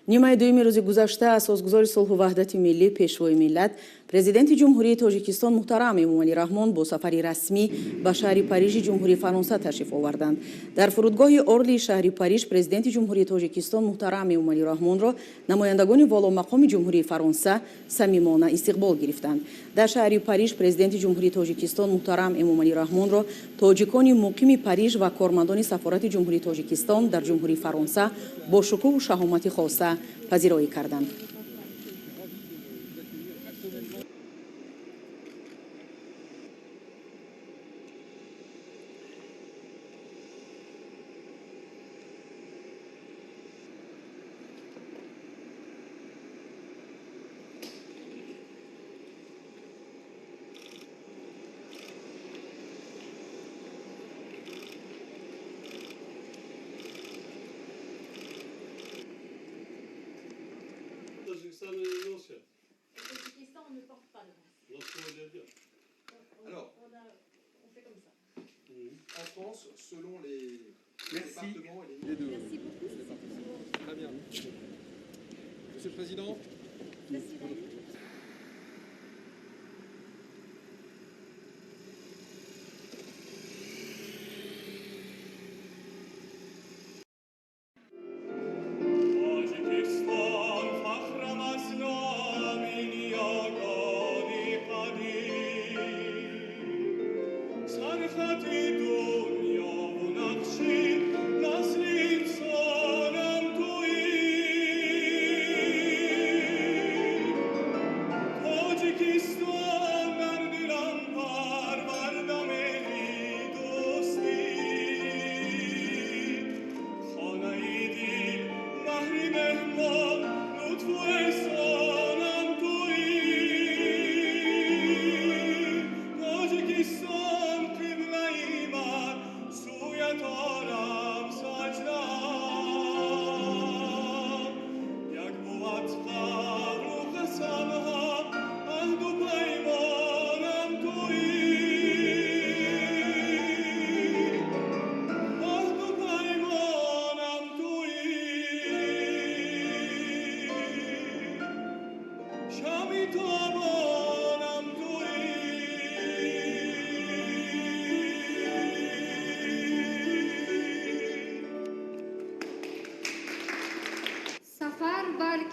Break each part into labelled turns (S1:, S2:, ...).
S1: нимаи дуюми рӯзи гузашта асосгузори сулҳу ваҳдати миллӣ пешвои миллат президенти ҷумҳурии тоҷикистон муҳтарам эмомалӣ раҳмон бо сафари расмӣ ба шаҳри Парижи ҷумҳурии Фаронса ташриф оварданд. Дар фурудгоҳи Орли шаҳри Париж президенти ҷумҳурии тоҷикистон муҳтарам эмомалӣ раҳмонро намояндагони воломақоми ҷумҳурии Фаронса самимона истиқбол гирифтанд. Дар шаҳри Париж президенти ҷумҳурии тоҷикистон муҳтарам эмомалӣ раҳмонро тоҷикони муқими Париж ва кормандони сафорати ҷумҳурии тоҷикистон дар ҷумҳурии Фаронса бо шукӯҳу шаҳомати хоса пазироӣ карданд.
S2: Tajikistan'ı ne porte pas de masque.
S3: Alors,
S2: On fait comme ça.
S3: en France, selon les départements et les...
S2: Merci beaucoup.
S4: Très bien. Monsieur le Président.
S2: Merci, Valérie.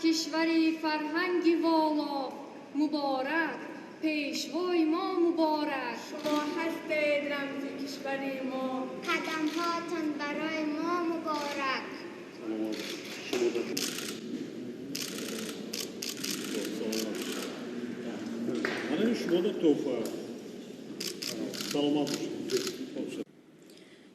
S5: کشوری فرهنگی والا مبارک پیشوای ما مبارک
S6: شما هستید رمز کشوری ما
S7: قدم هاتان برای ما مبارک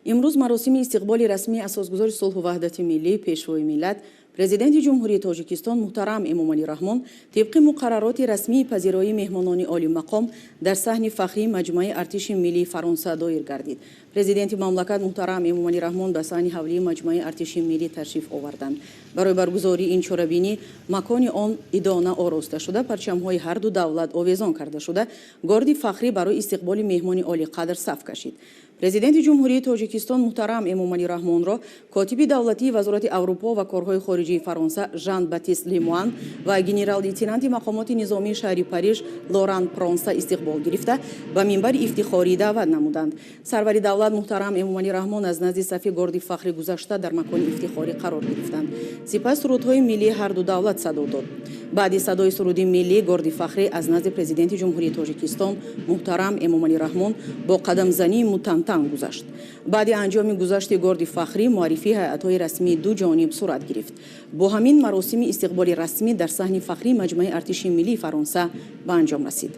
S1: имрӯз маросими истиқболи расмии асосгузори сулҳу ваҳдати миллӣ пешвои миллат президенти ҷумҳурии тоҷикистон муҳтарам эмомалӣ раҳмон тибқи муқаррароти расмии пазироии меҳмонони олимақом дар саҳни фахрии маҷмӯаи артиши миллии Фаронса доир гардид. Президенти мамлакат муҳтарам эмомалӣ раҳмон ба саҳни ҳавлии маҷмӯаи артиши миллӣ ташриф оварданд. Барои баргузории ин чорабинӣ макони он идона ороста шуда, парчамҳои ҳарду давлат овезон карда шуда, горди фахрӣ барои истиқболи меҳмони олиқадр саф кашид. президенти ҷумҳурии тоҷикистон муҳтарам эмомалӣ раҳмонро котиби давлатии вазорати Аврупо ва корҳои хориҷии Фаронса Жан Батист Лемуан ва генерал-лейтенанти мақомоти низомии шаҳри Париж Лоран Пронса истиқбол гирифта ба минбари ифтихорӣ даъват намуданд. Сарвари давлат муҳтарам эмомалӣ раҳмон аз назди сафи горди фахри гузашта дар макони ифтихорӣ қарор гирифтанд. Сипас сурудҳои миллии ҳарду давлат садо дод. баъди садои суруди миллӣ горди фахрӣ аз назди президенти ҷумҳурии тоҷикистон муҳтарам эмомалӣ раҳмон бо қадамзании мутантан гузашт. баъди анҷоми гузашти горди фахрӣ муаррифии ҳайатҳои расмии ду ҷониб сурат гирифт. бо ҳамин маросими истиқболи расмӣ дар саҳни фахрии маҷмӯаи артиши миллии Фаронса ба анҷом расид.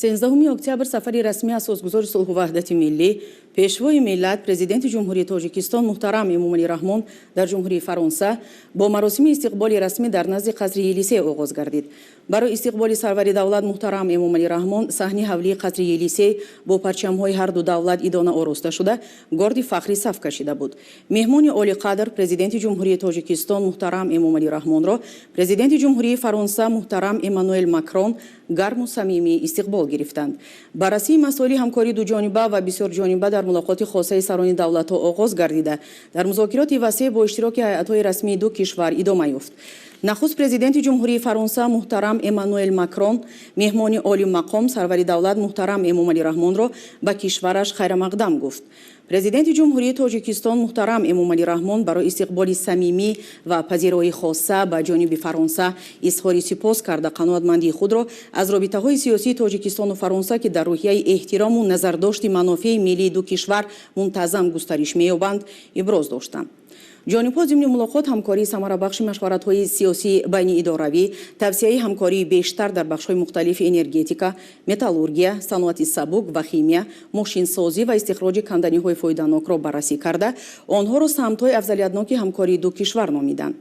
S1: 13 октябр сафари расмӣ асосгузори сулҳу ваҳдати миллӣ пешвои миллат президенти ҷумҳурии тоҷикистон муҳтарам эмомалӣ раҳмон дар ҷумҳурии фаронса бо маросими истиқболи расмӣ дар назди қасри елисей оғоз гардид. Барои истиқболи сарвари давлат муҳтарам эмомалӣ раҳмон саҳни ҳавлии қасри елисей бо парчамҳои ҳарду давлат идона ороста шуда горди фахрӣ саф кашида буд. меҳмони олиқадр президенти ҷумҳурии тоҷикистон муҳтарам эмомалӣ раҳмонро президенти ҷумҳурии фаронса муҳтарам Эммануэл Макрон гарму самимӣ истиқбол гирифтанд. Баррасии масоили ҳамкории дуҷониба ва бисёрҷониба дар мулоқоти хосаи сарони давлатҳо оғоз гардида дар музокироти васеъ бо иштироки ҳайатҳои расмии ду кишвар идома ёфт. нахуст президенти ҷумҳурии фаронса муҳтарам Эммануэл Макрон меҳмони оли мақом сарвари давлат муҳтарам Эмомалӣ раҳмонро ба кишвараш хайрамақдам гуфт. президенти ҷумҳурии тоҷикистон муҳтарам Эмомалӣ раҳмон барои истиқболи самимӣ ва пазироии хоса ба ҷониби фаронса изҳори сипос карда қаноатмандии худро аз робитаҳои сиёсии тоҷикистону фаронса ки дар рӯҳияи эҳтирому назардошти манофеи миллии ду кишвар мунтазам густариш меёбанд иброз доштанд. ҷонибҳо зимни мулоқот ҳамкории самарабахши машваратҳои сиёсии байниидоравӣ, тавсеяи ҳамкории бештар дар бахшҳои мухталифи энергетика, металлургия, саноати сабук ва химия, мошинсозӣ ва истихроҷи канданиҳои фоиданокро баррасӣ карда, онҳоро самтҳои афзалиятноки ҳамкории ду кишвар номиданд.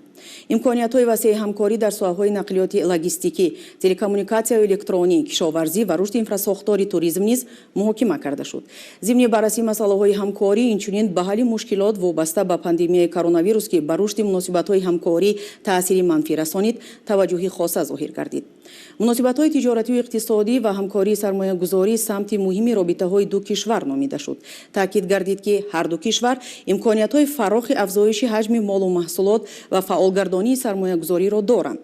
S1: имкониятҳои васеъи ҳамкорӣ дар соҳаҳои нақлиёти логистикӣ, телекоммуникатсияю электронӣ, кишоварзӣ ва рушди инфрасохтори туризм низ муҳокима карда шуд. зимни баррасии масъалаҳои ҳамкорӣ инчунин ба ҳалли мушкилот вобаста ба пандемияи коронавирус ки ба рушди муносибатҳои ҳамкорӣ таъсири манфӣ расонид, таваҷҷуҳи хоса зоҳир гардид. муносибатҳои тиҷоратию иқтисодӣ ва ҳамкории сармоягузорӣ самти муҳими робитаҳои ду кишвар номида шуд. таъкид гардид ки ҳар ду кишвар имкониятҳои фарохи афзоиши ҳаҷми молу маҳсулот ва фаъолгардонии сармоягузориро доранд.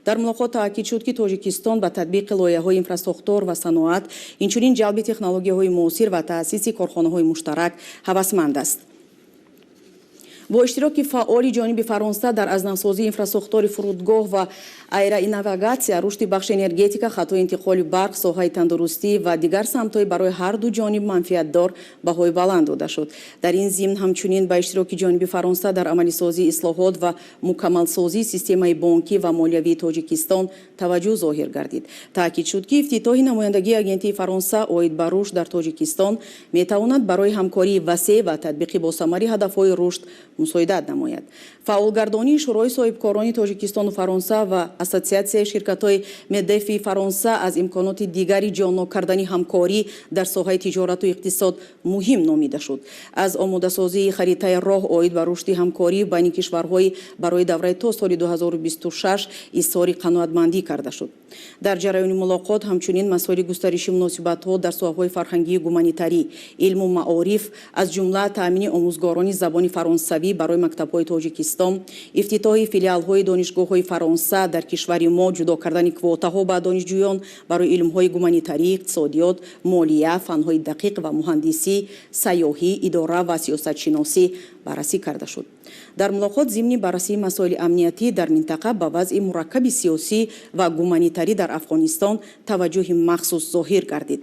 S1: дар мулоқот таъкид шуд ки тоҷикистон ба татбиқи лоиҳаҳои инфрасохтор ва саноат, инчунин ҷалби технологияҳои муосир ва таъсиси корхонаҳои муштарак ҳавасманд аст. бо иштироки фаъоли ҷониби фаронса дар азнавсозии инфрасохтори фурудгоҳ ва аэроинавигатсия, рушди бахши энергетика, хатои интиқоли барқ, соҳаи тандурустӣ ва дигар самтҳои барои ҳар ду ҷониб манфиатдор баҳои баланд дода шуд. дар ин зимн ҳамчунин ба иштироки ҷониби фаронса дар амалисозии ислоҳот ва мукаммалсозии системаи бонкӣ ва молиявии тоҷикистон таваҷҷӯҳ зоҳир гардид. таъкид шуд ки ифтитоҳи намояндагии агентии фаронса оид ба рушд дар тоҷикистон метавонад барои ҳамкории васеъ ва татбиқи босамари ҳадафҳои рушд мусоидат намояд. фаъолгардонии шӯрои соҳибкорони тоҷикистону фаронса ва ассотсиатсияи ширкатҳои медефи фаронса аз имконоти дигари ҷоннок кардани ҳамкорӣ дар соҳаи тиҷорату иқтисод муҳим номида шуд. аз омодасозии харитаи роҳ оид ба рушди ҳамкорӣ байни кишварҳои барои давраи то соли 2026 изҳори қаноатмандӣ карда шуд. дар ҷараёни мулоқот ҳамчунин масоили густариши муносибатҳо дар соҳаҳои фарҳангии гуманитарӣ, илму маориф, аз ҷумла таъмини омӯзгорони забони фаронсавӣ барои мактабҳои тоҷикистон, ифтитоҳи филиалҳои донишгоҳҳои фаронса дар кишвари мо, ҷудо кардани квотаҳо ба донишҷӯён барои илмҳои гуманитарӣ, иқтисодиёт, молия, фанҳои дақиқ ва муҳандисӣ, сайёҳӣ, идора ва сиёсатшиносӣ баррасӣ карда шуд. дар мулоқот зимни баррасии масоили амниятӣ дар минтақа ба вазъи мураккаби сиёсӣ ва гуманитарӣ дар Афғонистон таваҷҷӯҳи махсус зоҳир гардид.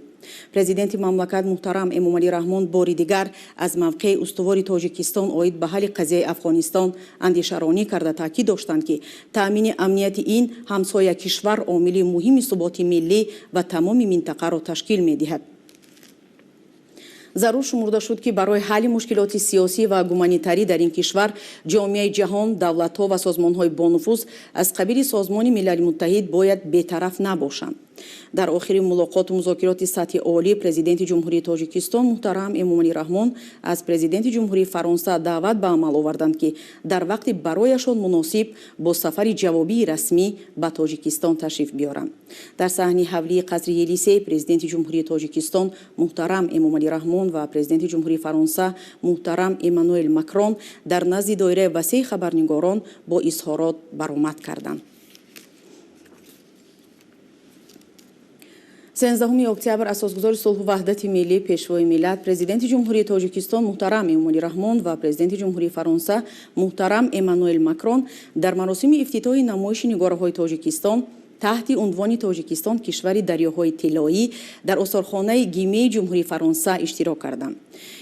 S1: президенти мамлакат муҳтарам Эмомалӣ раҳмон бори дигар аз мавқеи устувори тоҷикистон оид ба ҳалли қазияи Афғонистон андешаронӣ карда таъкид доштанд ки таъмини амнияти ин ҳамсоя кишвар омили муҳими суботи миллӣ ва тамоми минтақаро ташкил медиҳад. зарур шумурда шуд ки барои ҳалли мушкилоти сиёсӣ ва гуманитарӣ дар ин кишвар ҷомеаи ҷаҳон, давлатҳо ва созмонҳои бонуфуз аз қабили Созмони Милали Муттаҳид бояд бетараф набошанд. дар охири мулоқоту музокироти сатҳи олӣ президенти ҷумҳурии тоҷикистон муҳтарам Эмомалӣ раҳмон аз президенти ҷумҳурии фаронса даъват ба амал оварданд ки дар вақти барояшон муносиб бо сафари ҷавобии расмӣ ба тоҷикистон ташриф биёранд. дар саҳни ҳавлии қасри елисей президенти ҷумҳурии тоҷикистон муҳтарам Эмомалӣ раҳмон ва президенти ҷумҳурии фаронса муҳтарам Эммануэл Макрон дар назди доираи васеъи хабарнигорон бо изҳорот баромад карданд. 13 октябр асосгузори сулҳу ваҳдати миллӣ пешвои миллат президенти ҷумҳурии тоҷикистон муҳтарам Эмомалӣ раҳмон ва президенти ҷумҳурии фаронса муҳтарам Эммануэл Макрон дар маросими ифтитоҳи намоиши нигораҳои тоҷикистон таҳти унвони Тоҷикистон кишвари дарёҳои тиллоӣ дар осорхонаи Гимеи ҷумҳурии Фаронса иштирок карданд.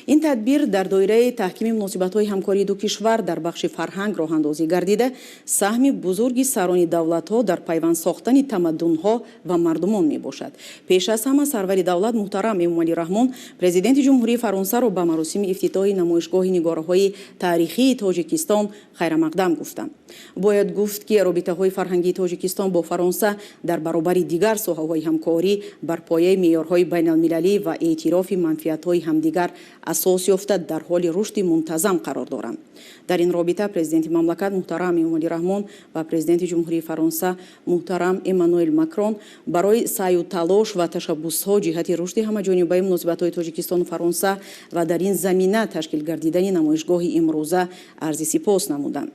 S1: ин тадбир дар доираи таҳкими муносибатҳои ҳамкории ду кишвар дар бахши фарҳанг роҳандозӣ гардида, саҳми бузурги сарони давлатҳо дар пайванд сохтани тамаддунҳо ва мардумон мебошад. пеш аз ҳама сарвари давлат муҳтарам Эмомалӣ Раҳмон президенти ҷумҳурии Фаронсаро ба маросими ифтитоҳи намоишгоҳи нигораҳои таърихии Тоҷикистон хайрамақдам гуфтанд. бояд гуфт ки робитаҳои фарҳангии Тоҷикистон бо Фаронса дар баробари дигар соҳаҳои ҳамкорӣ бар пояи меъёрҳои байналмилалӣ ва эътирофи манфиатҳои ҳамдигар асос ёфта дар ҳоли рушди мунтазам қарор доранд. дар ин робита президенти мамлакат муҳтарам Эмомалӣ Раҳмон ва президенти ҷумҳурии Фаронса муҳтарам Эммануэл Макрон барои саъю талош ва ташаббусҳо ҷиҳати рушди ҳамаҷонибаи муносибатҳои Тоҷикистону Фаронса ва дар ин замина ташкил гардидани намоишгоҳи имрӯза арзи сипос намуданд.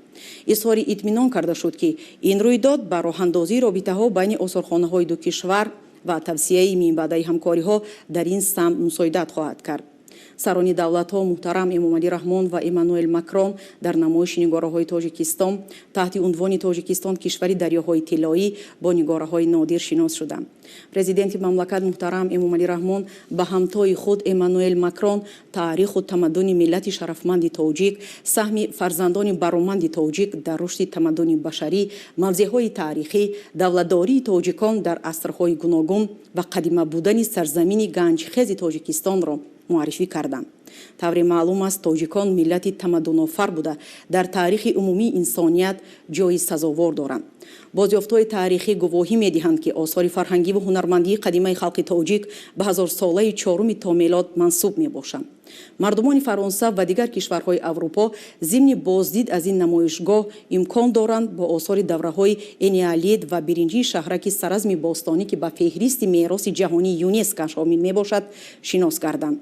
S1: изҳори итминон карда шуд ки ин рӯйдод ба роҳандозии робитаҳо байни осорхонаҳои ду кишвар ва тавсияи минбаъдаи ҳамкориҳо дар ин самт мусоидат хоҳад кард. сарони давлатҳо муҳтарам Эмомалӣ Раҳмон ва Эммануэл Макрон дар намоиши нигораҳои Тоҷикистон таҳти унвони Тоҷикистон кишвари дарёҳои тиллоӣ бо нигораҳои нодир шинос шуданд. президенти мамлакат муҳтарам Эмомалӣ Раҳмон ба ҳамтои худ Эммануэл Макрон таъриху тамаддуни миллати шарафманди тоҷик, саҳми фарзандони бароманди тоҷик дар рушди тамаддуни башарӣ, мавзеъҳои таърихӣ, давлатдории тоҷикон дар асрҳои гуногун ва қадима будани сарзамини ганҷхези Тоҷикистонро муаррифӣ карданд. тавре маълум аст тоҷикон миллати тамаддунофар буда дар таърихи умумии инсоният ҷои сазовор доранд. бозёфтҳои таърихӣ гувоҳӣ медиҳанд ки осори фарҳангиву ҳунармандии қадимаи халқи тоҷик ба ҳазорсолаи чоруми то мелод мансуб мебошанд. мардумони Фаронса ва дигар кишварҳои Аврупо зимни боздид аз ин намоишгоҳ имкон доранд бо осори давраҳои энеолит ва биринҷии шаҳраки саразми бостонӣ ки ба феҳристи мероси ҷаҳонии ЮНЕСКО шомил мебошад шинос гарданд.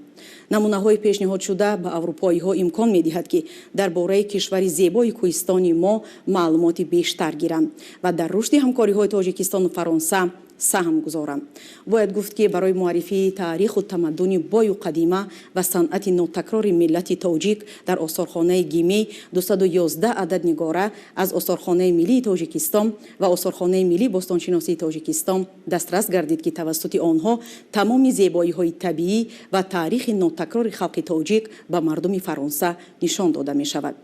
S1: намунаҳои пешниҳодшуда ба аврупоиҳо имкон медиҳад ки дар бораи кишвари зебои кӯҳистони мо маълумоти бештар гиранд ва дар рушди ҳамкориҳои Тоҷикистону Фаронса саҳм гузоранд. бояд гуфт ки барои муаррифии таъриху тамаддуни бою қадима ва санъати нотакрори миллати тоҷик дар осорхонаи Гимей 211 адад нигора аз осорхонаи миллии Тоҷикистон ва осорхонаи миллии бостоншиносии Тоҷикистон дастрас гардид ки тавассути онҳо тамоми зебоиҳои табиӣ ва таърихи нотакрори халқи тоҷик ба мардуми Фаронса нишон дода мешавад.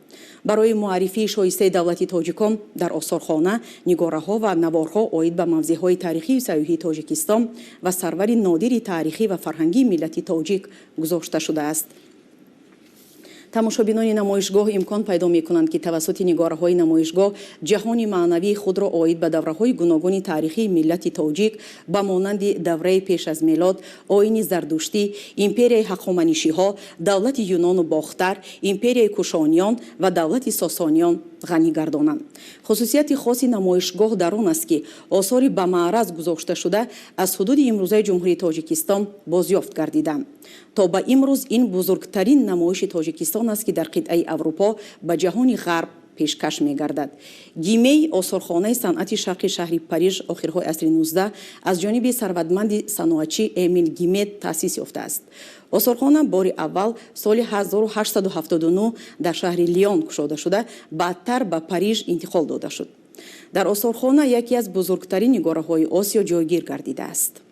S1: барои муаррифии шоистаи давлати тоҷикон дар осорхона нигораҳо ва наворҳо оид ба мавзеъҳои таърихии саёҳии Тоҷикистон ва сарвари нодири таърихӣ ва фарҳангии миллати тоҷик гузошта шудааст. тамошобинони намоишгоҳ имкон пайдо мекунанд ки тавассути нигораҳои намоишгоҳ ҷаҳони маънавии худро оид ба давраҳои гуногуни таърихии миллати тоҷик ба монанди давраи пеш аз мелод, оини зардуштӣ, империяи ҳаққоманишиҳо, давлати юнону бохтар, империяи кушониён ва давлати сосониён ғанӣ гардонанд. хусусияти хоси намоишгоҳ дар он аст ки осори ба маъраз гузошта шуда аз ҳудуди имрӯзаи ҷумҳурии Тоҷикистон бозёфт гардиданд. то ба имрӯз ин бузургтарин намоиши Тоҷикистон аст ки дар қитъаи Аврупо ба ҷаҳони ғарб пешкаш мегардад. Гимей осорхонаи санъати шарқи шаҳри Париж охирҳои асри 19 аз ҷониби сарватманди саноатчӣ Эмил Гимет таъсис ёфтааст. осорхона бори аввал соли 1879 дар шаҳри Лион кушода шуда, баъдтар ба Париж интиқол дода шуд. дар осорхона яке аз бузургтарин нигораҳои Осиё ҷойгир гардидааст.